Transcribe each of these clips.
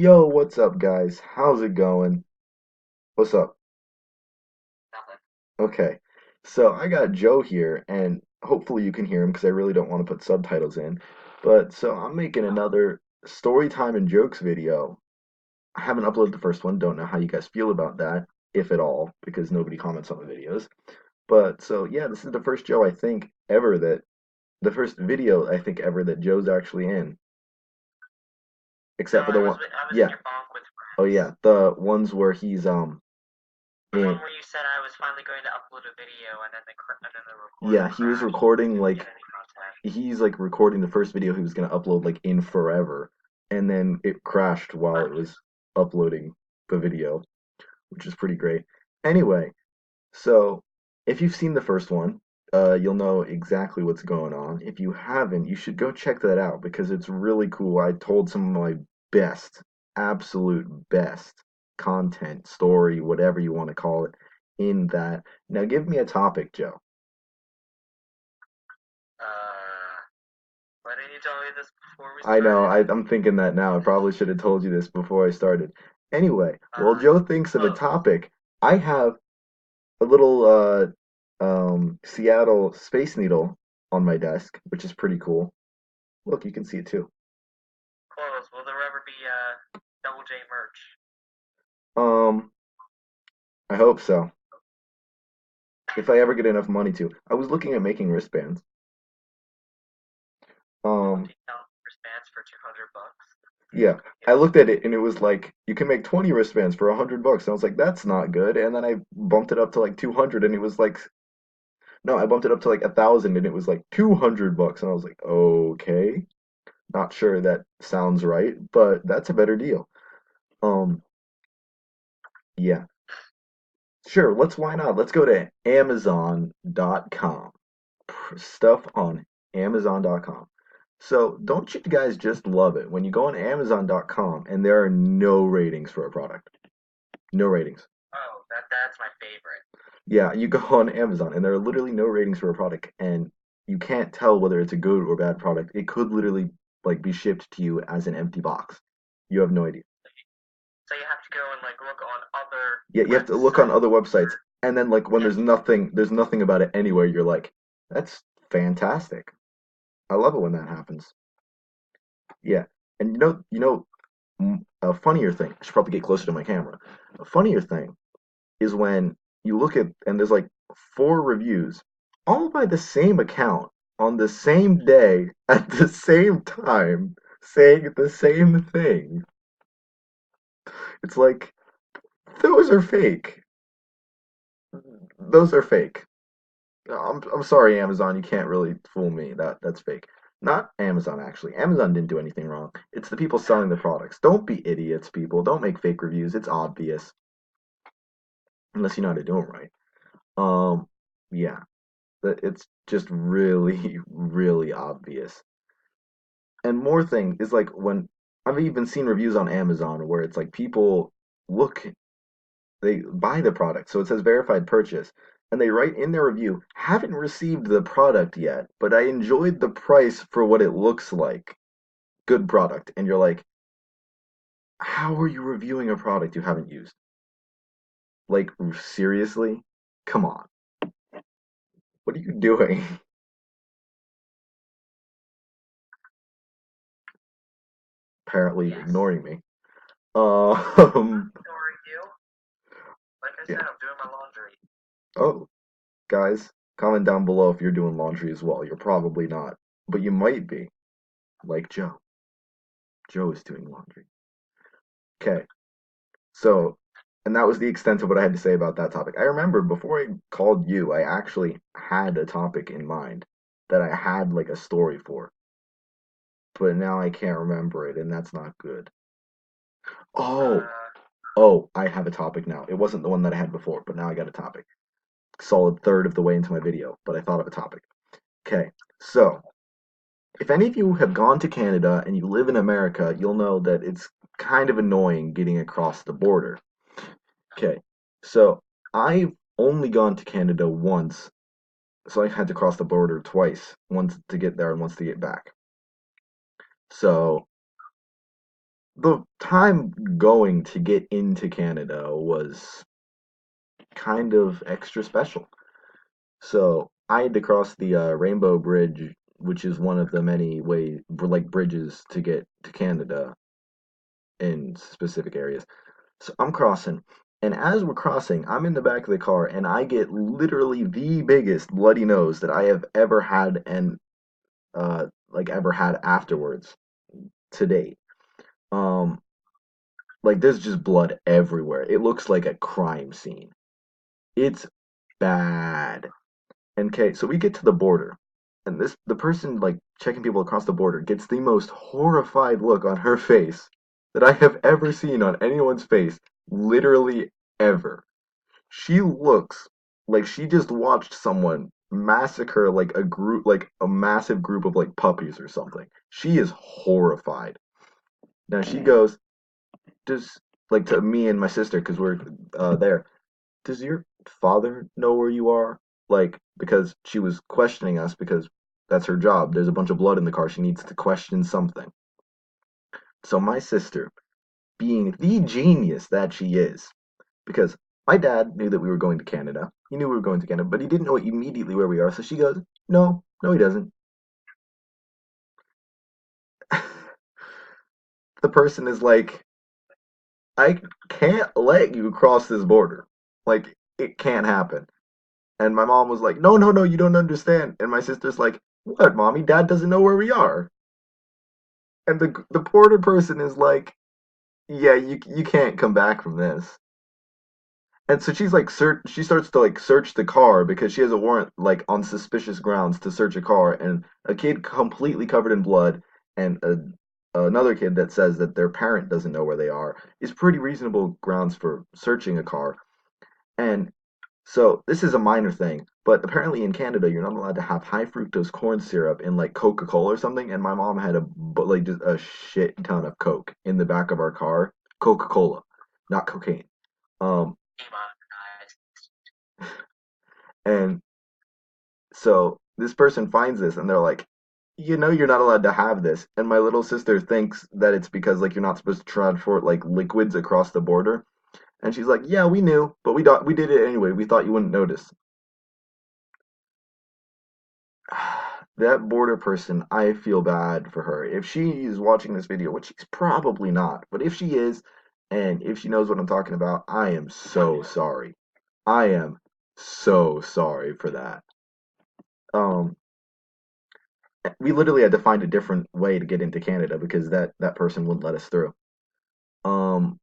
Yo, what's up, guys? How's it going? What's up? Nothing. Okay, so I got Joe here, and hopefully you can hear him because I really don't want to put subtitles in. But so I'm making Oh, another story time and jokes video. I haven't uploaded the first one, don't know how you guys feel about that, if at all, because nobody comments on the videos. But so yeah, this is the first Joe I think ever that the first video I think ever that Joe's actually in, no, except for the one. I was in Yeah, your bonk with oh friends. yeah, the ones where he's The one in. where you said I was finally going to upload a video and then the recording Yeah, he was crashed and we recording couldn't get like any contact. he's like recording the first video he was gonna upload like in forever, and then it crashed while it But was uploading the video, which is pretty great. Anyway, so if you've seen the first one, you'll know exactly what's going on. If you haven't, you should go check that out because it's really cool. I told some of my best, absolute best content, story, whatever you want to call it, in that. Now give me a topic, Joe. uh, why didn't you tell me this before we I know, started? I'm thinking that now. I probably should have told you this before I started. Anyway, while Uh, Joe thinks of a close. topic, I have a little Seattle Space Needle on my desk, which is pretty cool. Look, you can see it too. Close. Will there ever be Double J merch? Um, I hope so. If I ever get enough money to. I was looking at making wristbands. Um, 20 pound wristbands for 200 bucks. yeah, I Yes. looked at it and it was like you can make 20 wristbands for $100. And I was like, that's not good. And then I bumped it up to like 200, and it was like no, I bumped it up to like 1,000, and it was like $200, and I was like, okay, not sure that sounds right, but that's a better deal. Um, yeah, sure. Why not? Let's go to Amazon.com. Stuff on Amazon.com. So don't you guys just love it when you go on Amazon.com and there are no ratings for a product? No ratings. Oh, that's my favorite. Yeah, you go on Amazon and there are literally no ratings for a product, and you can't tell whether it's a good or bad product. It could literally like be shipped to you as an empty box. You have no idea. So you have to go and like look on other Yeah, you have to look on websites. other websites, and then like when Yeah. there's nothing about it anywhere. You're like, that's fantastic. I love it when that happens. Yeah, and a funnier thing. I should probably get closer to my camera. A funnier thing is when you look at and there's like four reviews, all by the same account on the same day at the same time, saying the same thing. It's like those are fake. Those are fake. I'm sorry, Amazon. You can't really fool me. That's fake. Not Amazon, actually. Amazon didn't do anything wrong. It's the people selling the products. Don't be idiots, people. Don't make fake reviews. It's obvious unless you know how to do them right. Um, yeah. It's just really, really obvious. And more thing is like when I've even seen reviews on Amazon where it's like people look, they buy the product, so it says verified purchase, and they write in their review, haven't received the product yet, but I enjoyed the price for what it looks like. Good product. And you're like, how are you reviewing a product you haven't used? Like, seriously? Come on. What are you doing? Apparently Yes. ignoring me. Not Um, ignoring you. Like I yeah. said, I'm doing my laundry. Oh, guys, comment down below if you're doing laundry as well. You're probably not, but you might be, like Joe. Joe is doing laundry. Okay, so, and that was the extent of what I had to say about that topic. I remember before I called you, I actually had a topic in mind that I had like a story for, but now I can't remember it, and that's not good. Oh, Uh, oh, I have a topic now. It wasn't the one that I had before, but now I got a topic. Solid third of the way into my video, but I thought of a topic. Okay, so if any of you have gone to Canada and you live in America, you'll know that it's kind of annoying getting across the border. Okay, so I've only gone to Canada once, so I had to cross the border twice, once to get there and once to get back. So the time going to get into Canada was kind of extra special. So I had to cross the Rainbow Bridge, which is one of the many like bridges to get to Canada in specific areas. So I'm crossing, and as we're crossing, I'm in the back of the car, and I get literally the biggest bloody nose that I have ever had, and like ever had afterwards to date. Um, like there's just blood everywhere. It looks like a crime scene. It's bad. And okay, so we get to the border, and this the person like checking people across the border gets the most horrified look on her face that I have ever seen on anyone's face, literally ever. She looks like she just watched someone massacre like a massive group of like puppies or something. She is horrified. Now she goes, does like to me and my sister because we're there. Does your father know where you are? Like, because she was questioning us because that's her job. There's a bunch of blood in the car. She needs to question something. So my sister, being the genius that she is, because my dad knew that we were going to Canada. He knew we were going to Canada, but he didn't know immediately where we are. So she goes, no, no, he doesn't. The person is like, I can't let you cross this border. Like, it can't happen. And my mom was like, no, no, no, you don't understand. And my sister's like, what, mommy? Dad doesn't know where we are. And the border person is like, yeah, you can't come back from this. And so she's like, she starts to like search the car because she has a warrant like on suspicious grounds to search a car, and a kid completely covered in blood, and another kid that says that their parent doesn't know where they are is pretty reasonable grounds for searching a car. And so this is a minor thing, but apparently in Canada you're not allowed to have high fructose corn syrup in like Coca-Cola or something. And my mom had like just a shit ton of Coke in the back of our car, Coca-Cola, not cocaine. Um, and so this person finds this, and they're like, you know, you're not allowed to have this. And my little sister thinks that it's because like you're not supposed to transport like liquids across the border. And she's like, yeah, we knew, but we did it anyway. We thought you wouldn't notice. That border person, I feel bad for her. If she is watching this video, which she's probably not, but if she is, and if she knows what I'm talking about, I am so sorry. I am so sorry for that. Um, we literally had to find a different way to get into Canada because that person wouldn't let us through. Um,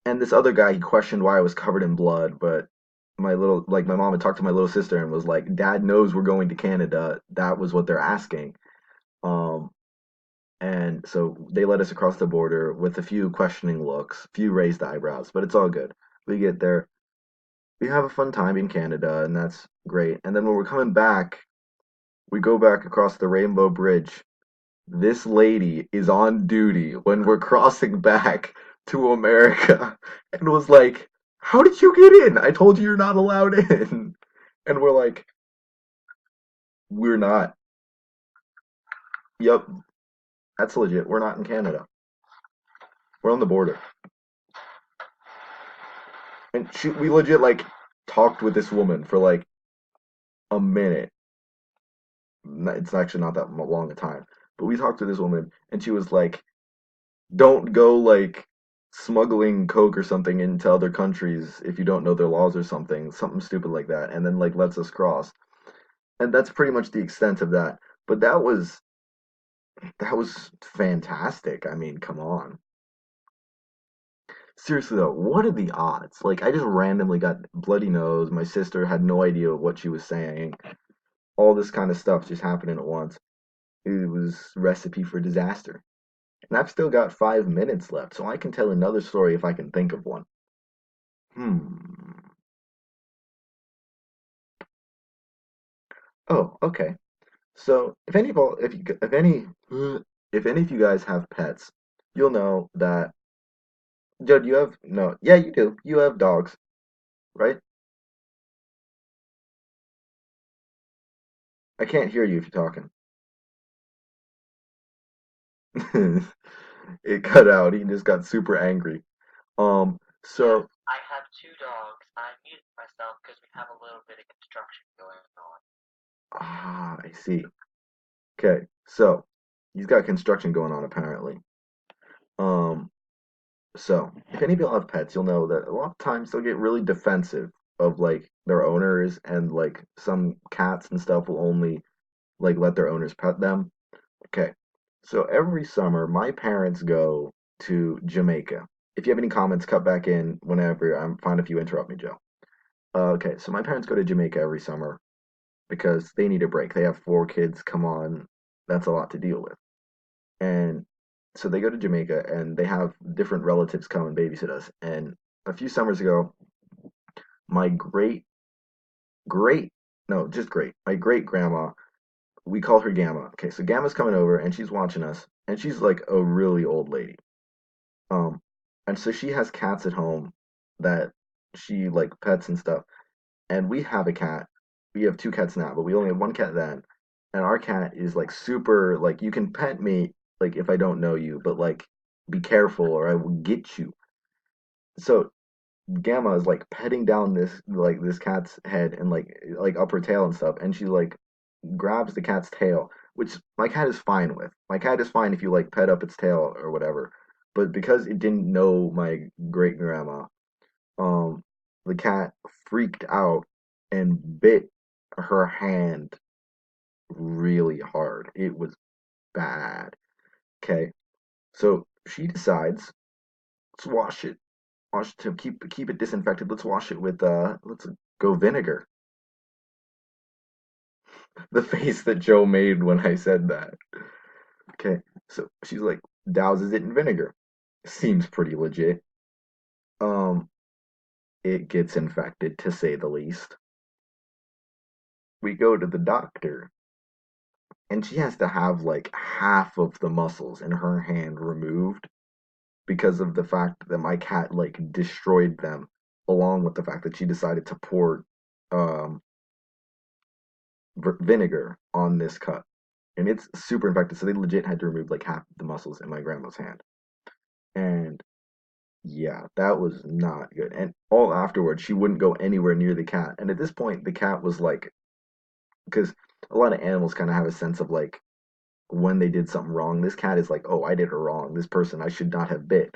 and this other guy, he questioned why I was covered in blood, but my mom had talked to my little sister and was like, "Dad knows we're going to Canada. That was what they're asking." Um, And so they let us across the border with a few questioning looks, few raised eyebrows, but it's all good. We get there. We have a fun time in Canada, and that's great. And then when we're coming back, we go back across the Rainbow Bridge. This lady is on duty when we're crossing back to America and was like, how did you get in? I told you you're not allowed in. And we're like, we're not. Yep, that's legit. We're not in Canada. We're on the border. And we legit like talked with this woman for like a minute. It's actually not that long a time, but we talked to this woman, and she was like, "Don't go like smuggling coke or something into other countries if you don't know their laws or something stupid like that." And then like lets us cross, and that's pretty much the extent of that. But that was fantastic. I mean, come on. Seriously though, what are the odds? Like, I just randomly got bloody nose. My sister had no idea what she was saying. All this kind of stuff just happening at once. It was recipe for disaster. And I've still got 5 minutes left, so I can tell another story if I can think of one. Hmm. Oh, okay. So if any of you guys have pets, you'll know that. Joe, do you have no? Yeah, you do. You have dogs, right? I can't hear you if you're talking. It cut out. He just got super angry. Yes, So I have two dogs. I muted myself because we have a little bit of construction going on. I see. Okay, so he's got construction going on apparently. Um, so if any of y'all have pets, you'll know that a lot of times they'll get really defensive of like their owners, and like some cats and stuff will only like let their owners pet them. Okay, so every summer my parents go to Jamaica. If you have any comments, cut back in whenever. I'm fine if you interrupt me, Joe. Okay, so my parents go to Jamaica every summer because they need a break. They have four kids. Come on, that's a lot to deal with. And so they go to Jamaica and they have different relatives come and babysit us. And a few summers ago, my great, no, just great, my great grandma, we call her Gamma. Okay, so Gamma's coming over and she's watching us, and she's like a really old lady. Um, and so she has cats at home that she like pets and stuff. And we have a cat. We have two cats now, but we only had one cat then. And our cat is like super like you can pet me like if I don't know you, but like be careful or I will get you. So Gamma is like petting down this cat's head and like up her tail and stuff, and she like grabs the cat's tail, which my cat is fine with. My cat is fine if you like pet up its tail or whatever. But because it didn't know my great grandma, um, the cat freaked out and bit her hand really hard. It was bad. Okay, so she decides let's wash it. Wash to keep it disinfected. Let's wash it with let's go vinegar. The face that Joe made when I said that. Okay, so she's like douses it in vinegar. Seems pretty legit. Um, it gets infected to say the least. We go to the doctor, and she has to have like half of the muscles in her hand removed because of the fact that my cat like destroyed them, along with the fact that she decided to pour um vinegar on this cut, and it's super infected. So they legit had to remove like half of the muscles in my grandma's hand, and yeah, that was not good. And all afterwards, she wouldn't go anywhere near the cat. And at this point, the cat was like, because a lot of animals kind of have a sense of like when they did something wrong. This cat is like, oh, I did it wrong. This person I should not have bit.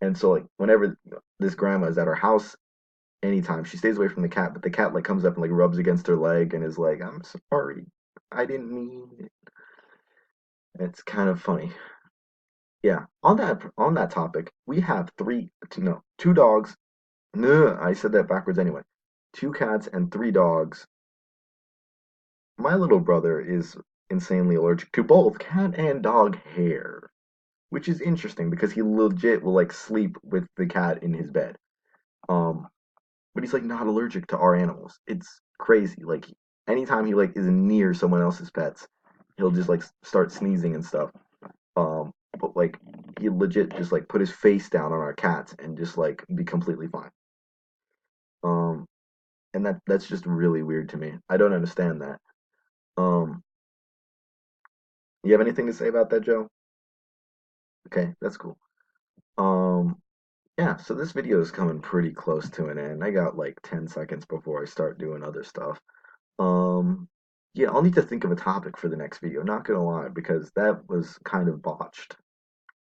And so like whenever this grandma is at her house, anytime she stays away from the cat, but the cat like comes up and like rubs against her leg and is like, I'm sorry, I didn't mean it. It's kind of funny. Yeah. On that topic, we have two dogs. No, I said that backwards anyway. Two cats and three dogs. My little brother is insanely allergic to both cat and dog hair, which is interesting because he legit will like sleep with the cat in his bed. Um, but he's like not allergic to our animals. It's crazy. Like anytime he like is near someone else's pets, he'll just like start sneezing and stuff. But like he legit just like put his face down on our cats and just like be completely fine. Um, and that's just really weird to me. I don't understand that. Um, you have anything to say about that, Joe? Okay, that's cool. Um, yeah, so this video is coming pretty close to an end. I got like 10 seconds before I start doing other stuff. Um, yeah, I'll need to think of a topic for the next video, not gonna lie, because that was kind of botched.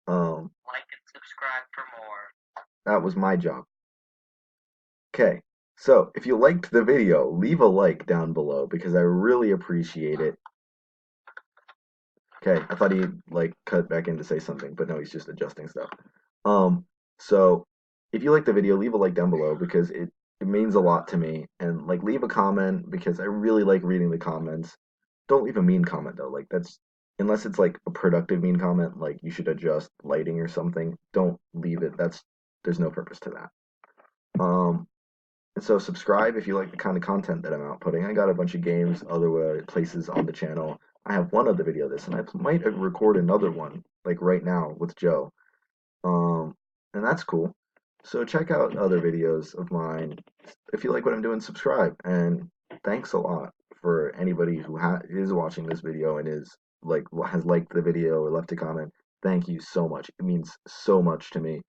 Um, Like and subscribe for more. that was my job. Okay, so if you liked the video, leave a like down below because I really appreciate it. Okay, I thought he'd like cut back in to say something, but no, he's just adjusting stuff. Um, so if you like the video, leave a like down below because it means a lot to me. And like leave a comment because I really like reading the comments. Don't leave a mean comment though. Like that's unless it's like a productive mean comment, like you should adjust lighting or something. Don't leave it. That's there's no purpose to that. Um, and so subscribe if you like the kind of content that I'm outputting. I got a bunch of games, other places on the channel. I have one other video of this, and I might record another one like right now with Joe. Um, and that's cool. So check out other videos of mine. If you like what I'm doing, subscribe. And thanks a lot for anybody who is watching this video and is like has liked the video or left a comment. Thank you so much. It means so much to me.